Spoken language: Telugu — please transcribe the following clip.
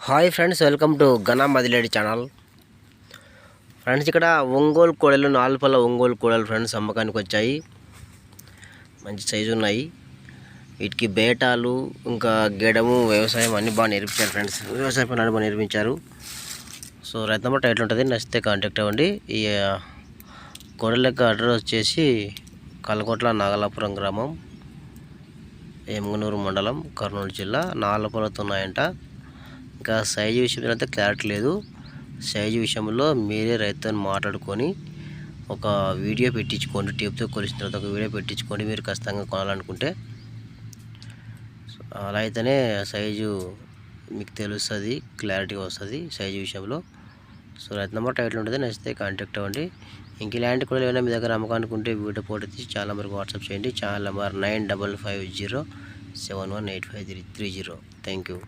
హాయ్ ఫ్రెండ్స్, వెల్కమ్ టు ఘన మదిలేడి ఛానల్. ఫ్రెండ్స్, ఇక్కడ ఒంగోలు కోడలు, 4 పళ్ళ ఒంగోలు కోడలు ఫ్రెండ్స్ అమ్మకానికి వచ్చాయి. మంచి సైజు ఉన్నాయి. వీటికి బేటాలు ఇంకా గెడము వ్యవసాయం అన్నీ బాగా నేర్పించారు ఫ్రెండ్స్. వ్యవసాయ పనులు బాగా నేర్పించారు. సో రైతు నెంబర్ టైటిల్ ఉంటుంది, నచ్చితే కాంటాక్ట్ అవ్వండి. ఈ కోడల యొక్క అడ్రస్ వచ్చేసి కలకోట్ల నాగలాపురం గ్రామం, ఎమ్గనూరు మండలం, కర్నూలు జిల్లా. 4 పళ్ళతో ఉన్నాయంట. ఇంకా సైజు విషయంలో అయితే క్లారిటీ లేదు. సైజు విషయంలో మీరే రైతుతో మాట్లాడుకొని ఒక వీడియో పెట్టించుకోండి. టేప్తో కొలిసిన తర్వాత ఒక వీడియో పెట్టించుకోండి మీరు ఖచ్చితంగా కొనాలనుకుంటే. అలా అయితేనే సైజు మీకు తెలుస్తుంది, క్లారిటీగా వస్తుంది సైజు విషయంలో. సో రైతు నెంబర్ టైటిల్ ఉంటుంది, నచ్చితే కాంటాక్ట్ అవ్వండి. ఇంక ఇలాంటి కూడా ఏమైనా మీ దగ్గర అమ్మకానుకుంటే వీడియో ఫోటో తీసి ఛానల్ నెంబర్కి వాట్సాప్ చేయండి. Channel number 9550718530. Thank you.